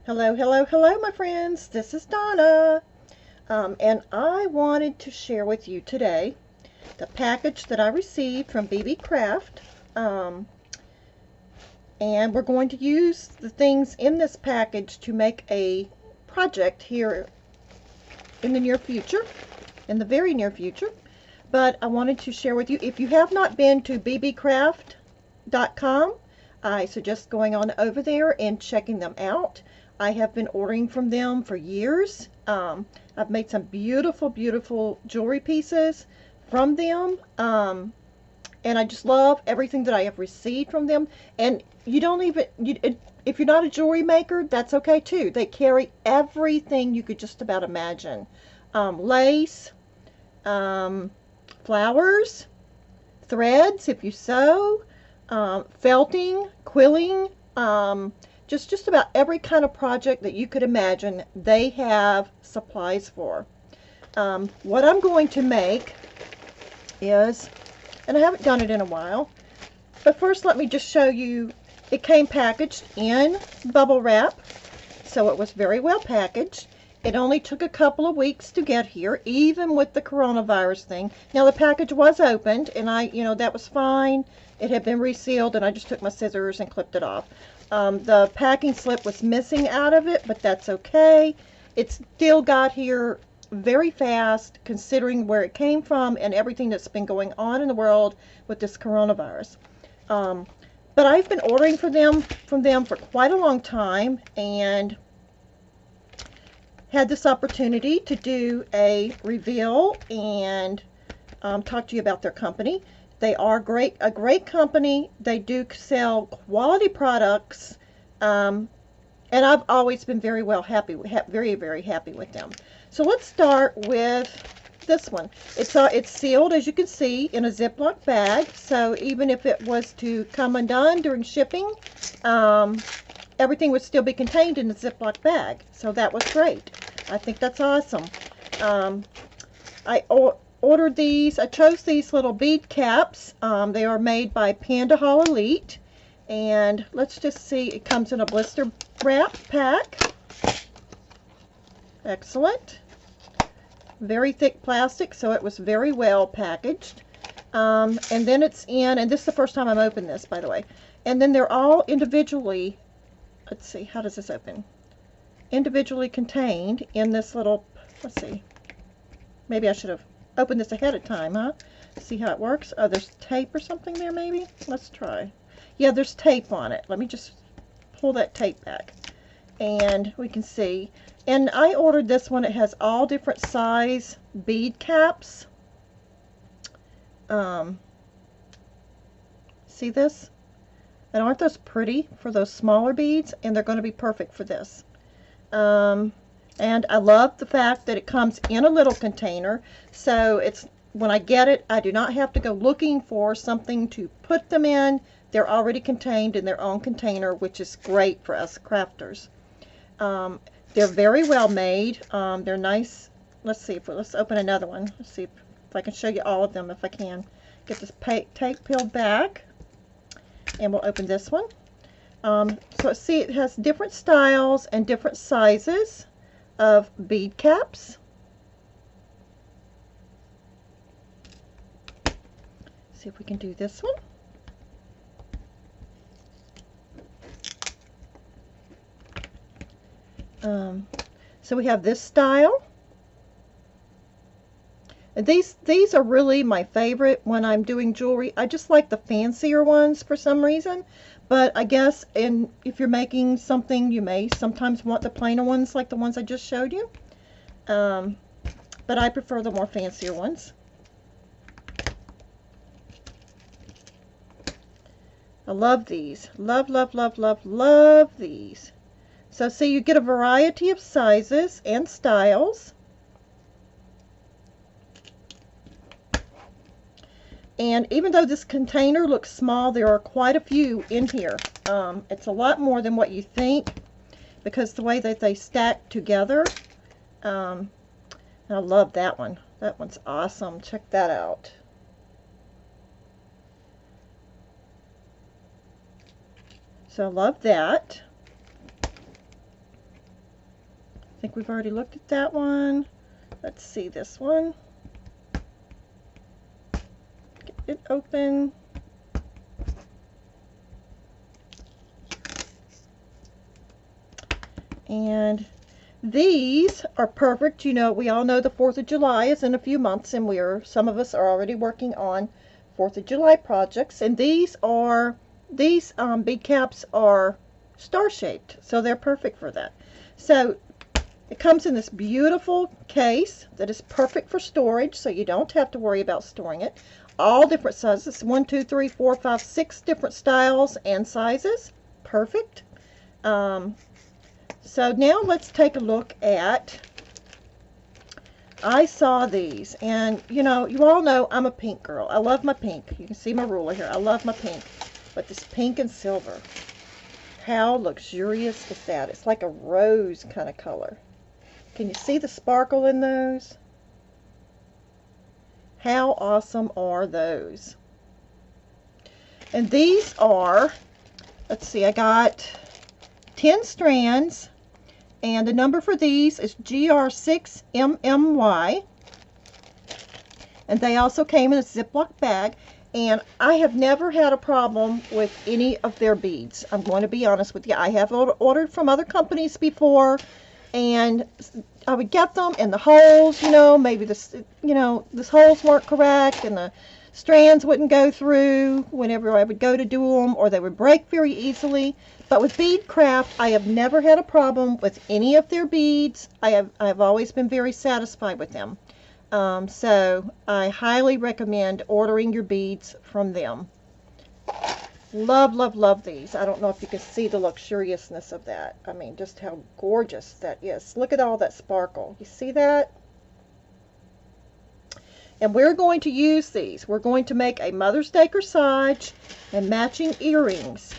Hello, hello, hello, my friends. This is Donna. And I wanted to share with you today the package that I received from BeeBeeCraft. Um, and we're going to use the things in this package to make a project here in the near future, in the very near future. But I wanted to share with you, if you have not been to BeeBeeCraft.com, I suggest going on over there and checking them out. I have been ordering from them for years. I've made some beautiful, beautiful jewelry pieces from them. And I just love everything that I have received from them. And you don't even, if you're not a jewelry maker, that's okay too. They carry everything you could just about imagine. Lace, um, flowers, threads if you sew, felting, quilling, just about every kind of project that you could imagine, they have supplies for. What I'm going to make is, and I haven't done it in a while, but first let me just show you, it came packaged in bubble wrap, so it was very well packaged. It only took a couple of weeks to get here, even with the coronavirus thing. Now the package was opened, and that was fine. It had been resealed, and I just took my scissors and clipped it off. The packing slip was missing out of it, but that's okay. It still got here very fast, considering where it came from and everything that's been going on in the world with this coronavirus. But I've been ordering from them for quite a long time, and had this opportunity to do a reveal and talk to you about their company. They are a great company. They do sell quality products, and I've always been very very happy with them. So let's start with this one. It's sealed, as you can see, in a Ziploc bag. So even if it was to come undone during shipping, everything would still be contained in the Ziploc bag. So that was great. I think that's awesome. I ordered these. I chose these little bead caps. They are made by Panda Hall Elite. And let's just see. It comes in a blister wrap pack. Excellent. Very thick plastic, so it was very well packaged. And then it's in, and this is the first time I'm opening this, by the way. And then they're all individually, let's see, how does this open? Individually contained in this little, let's see, maybe I should have opened this ahead of time, huh? See how it works. Oh, there's tape or something there, maybe. Let's try. Yeah, there's tape on it. Let me just pull that tape back, and we can see. And I ordered this one. It has all different size bead caps. See this? And aren't those pretty for those smaller beads? And they're going to be perfect for this. And I love the fact that it comes in a little container, so it's, when I get it, I do not have to go looking for something to put them in. They're already contained in their own container, which is great for us crafters. They're very well made. They're nice. Let's open another one. Let's see if I can show you all of them, if I can. Get this tape peeled back, and we'll open this one. So see, it has different styles and different sizes of bead caps. See if we can do this one. So we have this style. And these are really my favorite when I'm doing jewelry. I just like the fancier ones for some reason. But I guess if you're making something, you may sometimes want the plainer ones like the ones I just showed you. But I prefer the more fancier ones. I love these. Love, love, love, love, love these. So see, you get a variety of sizes and styles. And even though this container looks small, there are quite a few in here. It's a lot more than what you think, because the way that they stack together. I love that one. That one's awesome. Check that out. So I love that. think we've already looked at that one. Let's see this one. Get it open. And these are perfect. You know, we all know the 4th of July is in a few months, and some of us are already working on 4th of July projects. And these bead caps are star-shaped, so they're perfect for that. So it comes in this beautiful case that is perfect for storage, so you don't have to worry about storing it. All different sizes, 1, 2, 3, 4, 5, 6 different styles and sizes. Perfect. So now let's take a look at, I saw these, and you know, you all know I'm a pink girl. I love my pink. You can see my ruler here. I love my pink. But this pink and silver, how luxurious is that? It's like a rose kind of color. Can you see the sparkle in those? How awesome are those? And these are, let's see, I got 10 strands. And the number for these is GR6MMY. And they also came in a Ziploc bag. And I have never had a problem with any of their beads. I'm going to be honest with you. I have ordered from other companies before. And I would get them and the holes, you know, maybe this holes weren't correct. And the strands wouldn't go through whenever I would go to do them. Or they would break very easily. But with BeeBeeCraft, I have never had a problem with any of their beads. I've always been very satisfied with them. So I highly recommend ordering your beads from them. Love, love, love these. I don't know if you can see the luxuriousness of that. I mean, just how gorgeous that is. Look at all that sparkle. You see that? And we're going to use these. We're going to make a Mother's Day corsage and matching earrings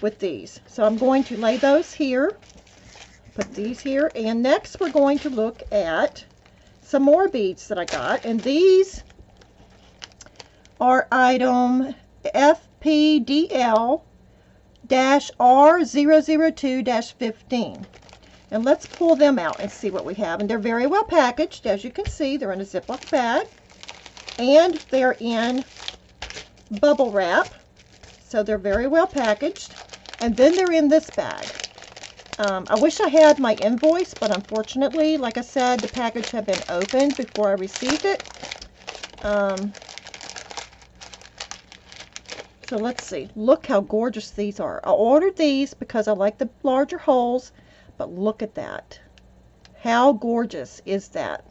with these. So I'm going to lay those here, put these here, and next we're going to look at some more beads that I got, and these are item FPDL-R002-15. And let's pull them out and see what we have. And they're very well packaged. As you can see, they're in a Ziploc bag, and they're in bubble wrap. So they're very well packaged. And then they're in this bag. I wish I had my invoice, but unfortunately, like I said, the package had been opened before I received it. So let's see. Look how gorgeous these are. I ordered these because I like the larger holes, but look at that. How gorgeous is that?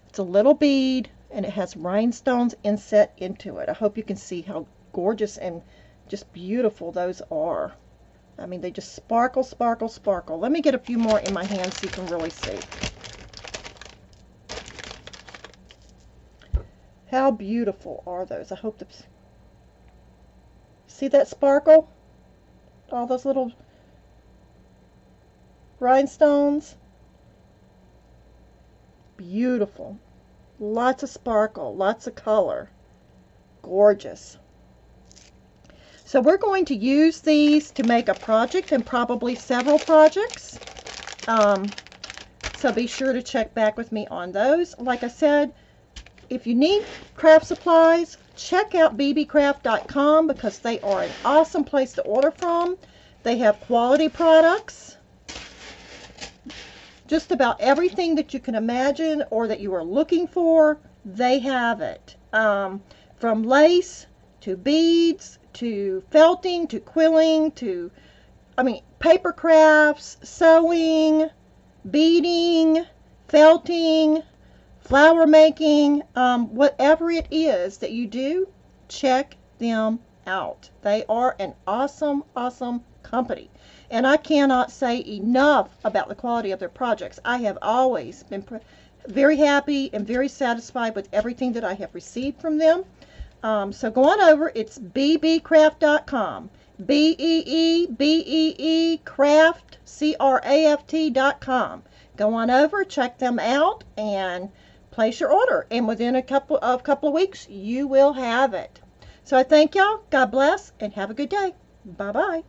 It's a little bead, and it has rhinestones inset into it. I hope you can see how gorgeous and just beautiful those are. I mean, they just sparkle, sparkle, sparkle. Let me get a few more in my hand so you can really see. How beautiful are those? I hope see that sparkle? All those little rhinestones. Beautiful. Lots of sparkle, lots of color. Gorgeous. So we're going to use these to make a project, and probably several projects. So be sure to check back with me on those. Like I said, if you need craft supplies, check out BeeBeeCraft.com because they are an awesome place to order from. They have quality products. Just about everything that you can imagine or that you are looking for, they have it. From lace to beads to felting to quilling to, paper crafts, sewing, beading, felting, flower making, whatever it is that you do, check them out. They are an awesome, awesome company. And I cannot say enough about the quality of their projects. I have always been very happy and very satisfied with everything that I have received from them. So go on over. It's BeeBeeCraft.com. BeeBeeCraft, CRAFT.com. Go on over, check them out, and place your order. And within a couple of weeks, you will have it. So I thank y'all. God bless, and have a good day. Bye-bye.